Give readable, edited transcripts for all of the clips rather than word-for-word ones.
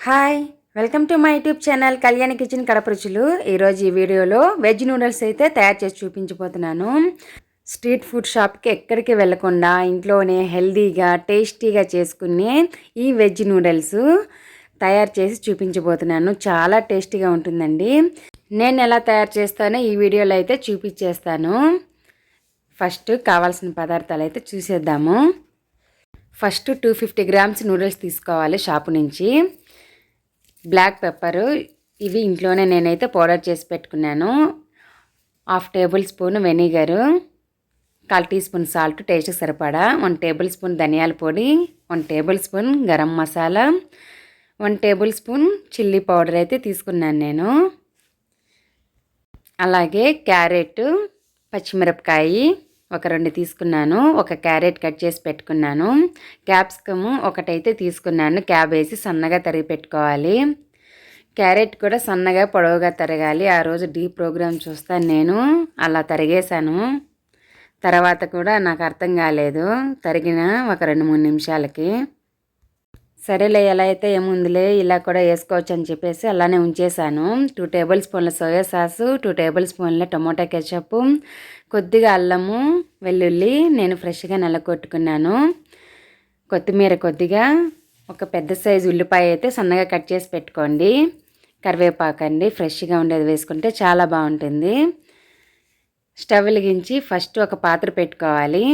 Hi, welcome to my YouTube channel Kalyani kitchen Kadapa రుచులు. ఈరోజు ఈ వీడియోలో వెజ్ నూడిల్స్ అయితే తయారు చేసి చూపించబోతున్నాను. స్ట్రీట్ ఫుడ్ షాప్కి ఎక్కడికి వెళ్లకుండా ఇంట్లోనే హెల్దీగా టేస్టీగా చేసుకునే ఈ వెజ్ నూడిల్స్ తయారు చేసి చూపించబోతున్నాను. చాలా టేస్టీగా ఉంటుందండి. నేను ఎలా తయారు చేస్తానో ఈ వీడియోలో అయితే చూపించేస్తాను. ఫస్ట్ కావాల్సిన పదార్థాలు అయితే చూసేద్దాము. ఫస్ట్ 250 గ్రామ్స్ నూడిల్స్ తీసుకోవాలి షాపు నుంచి. బ్లాక్ పెప్పరు, ఇవి ఇంట్లోనే నేనైతే పౌడర్ చేసి పెట్టుకున్నాను. 1/2 tablespoon vinegar, 1/4 teaspoon salt టేస్ట్కి సరిపడా, 1 టేబుల్ స్పూన్ ధనియాల పొడి, 1 tablespoon garam masala, 1 tablespoon chilli powder అయితే తీసుకున్నాను నేను. అలాగే క్యారెట్, పచ్చిమిరపకాయ ఒక 2 తీసుకున్నాను. ఒక క్యారెట్ కట్ చేసి పెట్టుకున్నాను. క్యాప్సికము ఒకటైతే తీసుకున్నాను. క్యాబేజీ సన్నగా తరిగి పెట్టుకోవాలి. క్యారెట్ కూడా సన్నగా పొడవుగా తరగాలి. ఆ రోజు డీ ప్రోగ్రామ్ చూస్తాను నేను, అలా తరిగేశాను. తర్వాత కూడా నాకు అర్థం కాలేదు, తరిగిన ఒక 2-3 నిమిషాలకి. సరేలే, ఎలా అయితే ఏముందిలే, ఇలా కూడా వేసుకోవచ్చు అని చెప్పేసి అలానే ఉంచేసాను. 2 టేబుల్ స్పూన్ల సోయా సాసు, 2 టేబుల్ స్పూన్ల టొమాటో కెచప్, కొద్దిగా అల్లము వెల్లుల్లి నేను ఫ్రెష్గా నల్లకొట్టుకున్నాను. కొత్తిమీర కొద్దిగా, ఒక పెద్ద సైజు ఉల్లిపాయ అయితే సన్నగా కట్ చేసి పెట్టుకోండి. కరివేపాకండి, ఫ్రెష్గా ఉండేది వేసుకుంటే చాలా బాగుంటుంది. స్టవ్ వెలిగించి ఫస్ట్ ఒక పాత్ర పెట్టుకోవాలి.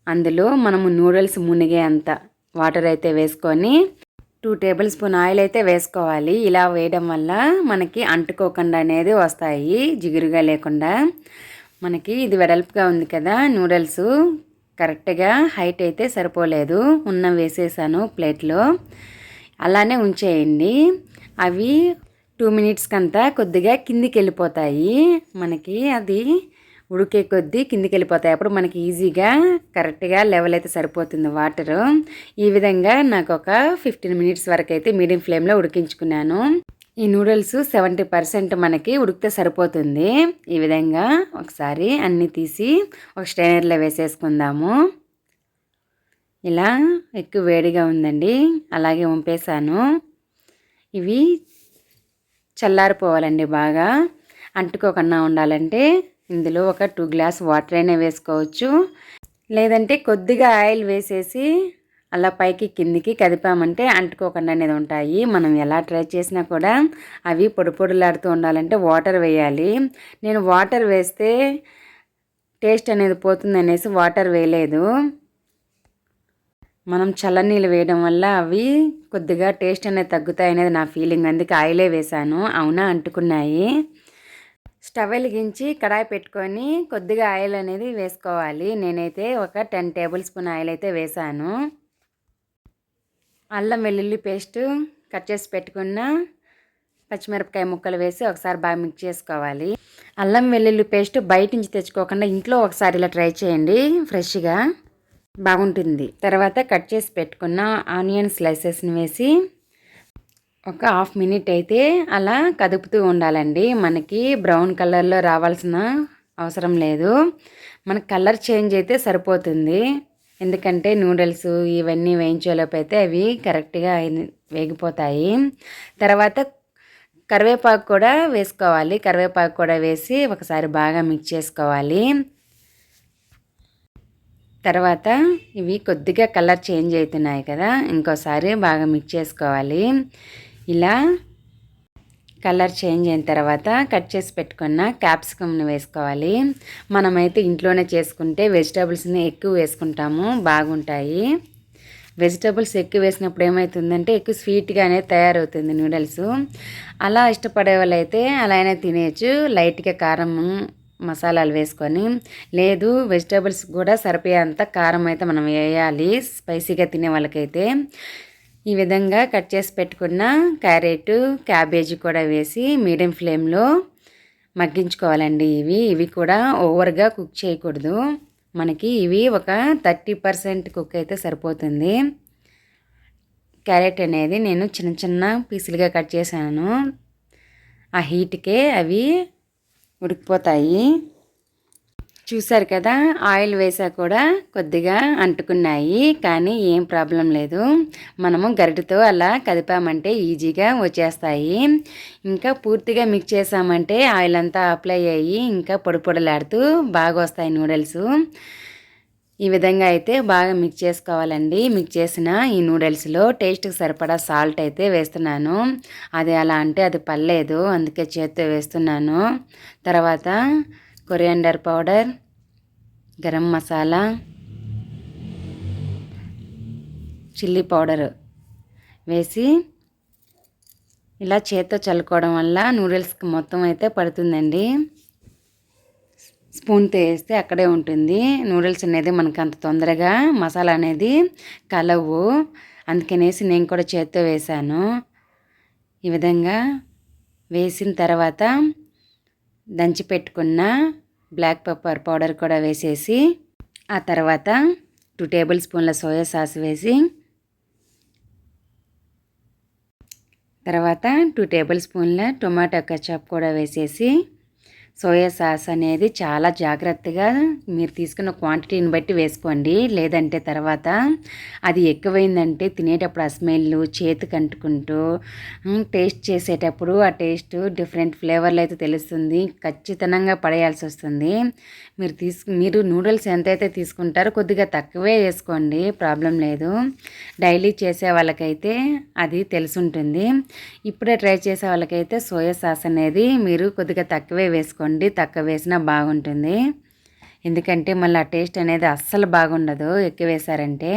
అందులో మనము నూడిల్స్ మునిగే అంత వాటర్ అయితే వేసుకొని 2 టేబుల్ స్పూన్ ఆయిల్ అయితే వేసుకోవాలి. ఇలా వేయడం వల్ల మనకి అంటుకోకుండా అనేది వస్తాయి, జిగురుగా లేకుండా. మనకి ఇది వెడల్పుగా ఉంది కదా, నూడిల్స్ కరెక్ట్గా హైట్ అయితే సరిపోలేదు, వేసేసాను ప్లేట్లో. అలానే ఉంచేయండి. అవి 2 మినిట్స్కి అంతా కొద్దిగా కిందికి వెళ్ళిపోతాయి. మనకి అది ఉడికే కొద్దీ కిందికి వెళ్ళిపోతాయి. అప్పుడు మనకి ఈజీగా కరెక్ట్గా లెవెల్ అయితే సరిపోతుంది వాటరు. ఈ విధంగా నాకు ఒక 15 మినిట్స్ వరకు అయితే మీడియం ఫ్లేమ్లో ఉడికించుకున్నాను. ఈ నూడిల్స్ 70% మనకి ఉడికితే సరిపోతుంది. ఈ విధంగా ఒకసారి అన్నీ తీసి ఒక స్ట్రైనర్లో వేసేసుకుందాము. ఇలా ఎక్కువ వేడిగా ఉందండి, అలాగే వంపేశాను. ఇవి చల్లారిపోవాలండి, బాగా అంటుకోకుండా ఉండాలంటే ఇందులో ఒక 2 గ్లాస్ వాటర్ అయినా వేసుకోవచ్చు. లేదంటే కొద్దిగా ఆయిల్ వేసేసి అలా పైకి కిందికి కదిపామంటే అంటుకోకుండా అనేది ఉంటాయి. మనం ఎలా ట్రై చేసినా కూడా అవి పొడి పొడిలాడుతూ ఉండాలంటే వాటర్ వేయాలి. నేను వాటర్ వేస్తే టేస్ట్ అనేది పోతుంది అనేసి వాటర్ వేయలేదు. మనం చల్లనీళ్ళు వేయడం వల్ల అవి కొద్దిగా టేస్ట్ అనేది తగ్గుతాయి అనేది నా ఫీలింగ్. అందుకే ఆయిలే వేశాను. అవునా, అంటుకున్నాయి. స్టవ్ వెలిగించి కడాయి పెట్టుకొని కొద్దిగా ఆయిల్ అనేది వేసుకోవాలి. నేనైతే ఒక 10 టేబుల్ స్పూన్ ఆయిల్ అయితే వేసాను. అల్లం వెల్లుల్లి పేస్ట్, కట్ చేసి పెట్టుకున్న పచ్చిమిరపకాయ ముక్కలు వేసి ఒకసారి బాగా మిక్స్ చేసుకోవాలి. అల్లం వెల్లుల్లి పేస్ట్ బయట నుంచి తెచ్చుకోకుండా ఇంట్లో ఒకసారి ఇలా ట్రై చేయండి, ఫ్రెష్గా బాగుంటుంది. తర్వాత కట్ చేసి పెట్టుకున్న ఆనియన్ స్లైసెస్ని వేసి ఒక 1/2 మినిట్ అయితే అలా కదుపుతూ ఉండాలండి. మనకి బ్రౌన్ కలర్లో రావాల్సిన అవసరం లేదు, మనకి కలర్ చేంజ్ అయితే సరిపోతుంది. ఎందుకంటే నూడిల్స్ ఇవన్నీ వేయించేలోపు అయితే అవి కరెక్ట్గా వేగిపోతాయి. తర్వాత కరివేపాకు కూడా వేసుకోవాలి. కరివేపాకు కూడా వేసి ఒకసారి బాగా మిక్స్ చేసుకోవాలి. తర్వాత ఇవి కొద్దిగా కలర్ చేంజ్ అవుతున్నాయి కదా, ఇంకోసారి బాగా మిక్స్ చేసుకోవాలి. ఇలా కలర్ చేంజ్ అయిన తర్వాత కట్ చేసి పెట్టుకున్న క్యాప్సికమ్ని వేసుకోవాలి. మనమైతే ఇంట్లోనే చేసుకుంటే వెజిటేబుల్స్ని ఎక్కువ వేసుకుంటాము, బాగుంటాయి. వెజిటేబుల్స్ ఎక్కువ వేసినప్పుడు ఏమవుతుందంటే ఎక్కువ స్వీట్గా అనేది తయారవుతుంది నూడిల్స్. అలా ఇష్టపడే వాళ్ళైతే అలా అయినా తినేయచ్చు, లైట్గా కారం మసాలాలు వేసుకొని. లేదు, వెజిటేబుల్స్ కూడా సరిపోయేంత కారం అయితే మనం వేయాలి స్పైసీగా తినే వాళ్ళకైతే. ఈ విధంగా కట్ చేసి పెట్టుకున్న క్యారెట్, క్యాబేజీ కూడా వేసి మీడియం ఫ్లేమ్లో మగ్గించుకోవాలండి. ఇవి కూడా ఓవర్గా కుక్ చేయకూడదు. మనకి ఇవి ఒక 30% కుక్ అయితే సరిపోతుంది. క్యారెట్ అనేది నేను చిన్న చిన్న పీసులుగా కట్ చేశాను. ఆ హీట్కే అవి ఉడికిపోతాయి. చూసారు కదా, ఆయిల్ వేసా కూడా కొద్దిగా అంటుకున్నాయి, కానీ ఏం ప్రాబ్లం లేదు. మనము గరిటెతో అలా కదిపామంటే ఈజీగా వచ్చేస్తాయి. ఇంకా పూర్తిగా మిక్స్ చేసామంటే ఆయిల్ అంతా అప్లై అయ్యి ఇంకా పొడి పొడిలాడుతూ బాగా వస్తాయి నూడిల్స్. ఈ విధంగా అయితే బాగా మిక్స్ చేసుకోవాలండి. మిక్స్ చేసిన ఈ నూడిల్స్లో టేస్ట్కి సరిపడా సాల్ట్ అయితే వేస్తున్నాను. అది అలా అంటే అది పర్లేదు, అందుకే చేత్తో వేస్తున్నాను. తర్వాత coriander powder, garam masala, chilli powder వేసి ఇలా చేత్తో చల్లుకోవడం వల్ల నూడిల్స్కి మొత్తం అయితే పడుతుందండి. స్పూన్తో వేస్తే అక్కడే ఉంటుంది. నూడిల్స్ అనేది మనకు అంత తొందరగా మసాలా అనేది కలవు, అందుకనేసి నేను కూడా చేత్తో వేసాను. ఈ విధంగా వేసిన తర్వాత దంచి పెట్టుకున్న బ్లాక్ పెప్పర్ పౌడర్ కూడా వేసేసి, ఆ తర్వాత 2 టేబుల్ స్పూన్ల సోయా సాస్ వేసి, తర్వాత 2 టేబుల్ స్పూన్ల టొమాటో కెచప్ కూడా వేసేసి, సోయా సాస్ అనేది చాలా జాగ్రత్తగా మీరు తీసుకున్న క్వాంటిటీని బట్టి వేసుకోండి. లేదంటే తర్వాత అది ఎక్కువైందంటే తినేటప్పుడు ఆ స్మెల్ చేతికి అంటుకుంటూ టేస్ట్ చేసేటప్పుడు ఆ టేస్ట్ డిఫరెంట్ ఫ్లేవర్లు అయితే తెలుస్తుంది. ఖచ్చితంగా పడేయాల్సి వస్తుంది. మీరు నూడిల్స్ ఎంతైతే తీసుకుంటారో కొద్దిగా తక్కువే వేసుకోండి, ప్రాబ్లం లేదు. డైలీ చేసే వాళ్ళకైతే అది తెలుసుంటుంది. ఇప్పుడే ట్రై చేసే వాళ్ళకైతే సోయా సాస్ అనేది మీరు కొద్దిగా తక్కువే వేసుకోండి. తక్కువ వేసినా బాగుంటుంది. ఎందుకంటే మళ్ళీ ఆ టేస్ట్ అనేది అస్సలు బాగుండదు ఎక్కువ వేసారంటే.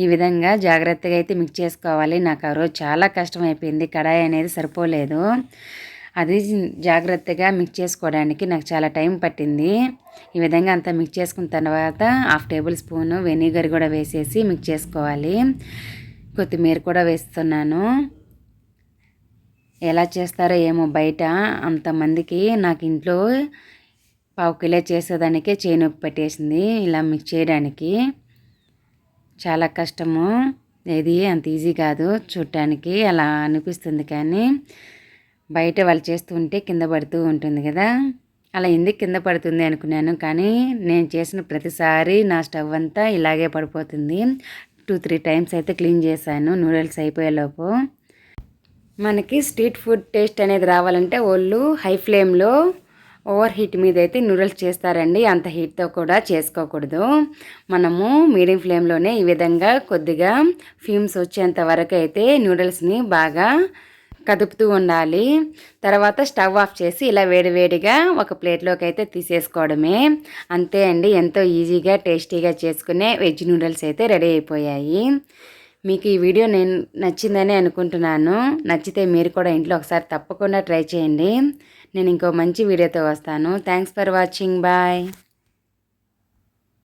ఈ విధంగా జాగ్రత్తగా అయితే మిక్స్ చేసుకోవాలి. నాకు ఆ రోజు చాలా కష్టం అయిపోయింది, కడాయి అనేది సరిపోలేదు. అది జాగ్రత్తగా మిక్స్ చేసుకోవడానికి నాకు చాలా టైం పట్టింది. ఈ విధంగా అంతా మిక్స్ చేసుకున్న తర్వాత 1/2 టేబుల్ స్పూను వెనిగర్ కూడా వేసేసి మిక్స్ చేసుకోవాలి. కొత్తిమీర కూడా వేస్తున్నాను. ఎలా చేస్తారో ఏమో బయట అంతమందికి, నాకు ఇంట్లో 1/2 కిలో చేసేదానికే చేయి నొప్పి పెట్టేసింది ఇలా మిక్స్ చేయడానికి. చాలా కష్టము, ఏది అంత ఈజీ కాదు. చూడటానికి అలా అనిపిస్తుంది, కానీ బయట వాళ్ళు చేస్తూ ఉంటే కింద పడుతూ ఉంటుంది కదా, అలా ఎందుకు కింద పడుతుంది అనుకున్నాను. కానీ నేను చేసిన ప్రతిసారి నా స్టవ్ అంతా ఇలాగే పడిపోతుంది. 2-3 టైమ్స్ అయితే క్లీన్ చేశాను నూడిల్స్ అయిపోయేలోపు. మనకి స్ట్రీట్ ఫుడ్ టేస్ట్ అనేది రావాలంటే వాళ్ళు హై ఫ్లేమ్లో ఓవర్ హీట్ మీద అయితే నూడిల్స్ చేస్తారండి. అంత హీట్తో కూడా చేసుకోకూడదు. మనము మీడియం ఫ్లేమ్లోనే ఈ విధంగా కొద్దిగా ఫ్యూమ్స్ వచ్చేంత వరకు అయితే నూడిల్స్ని బాగా కదుపుతూ ఉండాలి. తర్వాత స్టవ్ ఆఫ్ చేసి ఇలా వేడివేడిగా ఒక ప్లేట్లోకి అయితే తీసేసుకోవడమే. అంతే అండి, ఎంతో ఈజీగా టేస్టీగా చేసుకునే వెజ్ నూడిల్స్ అయితే రెడీ అయిపోయాయి. మీకు ఈ వీడియో నేను నచ్చిందని అనుకుంటున్నాను. నచ్చితే మీరు కూడా ఇంట్లో ఒకసారి తప్పకుండా ట్రై చేయండి. నేను ఇంకో మంచి వీడియోతో వస్తాను. Thanks for watching. బాయ్.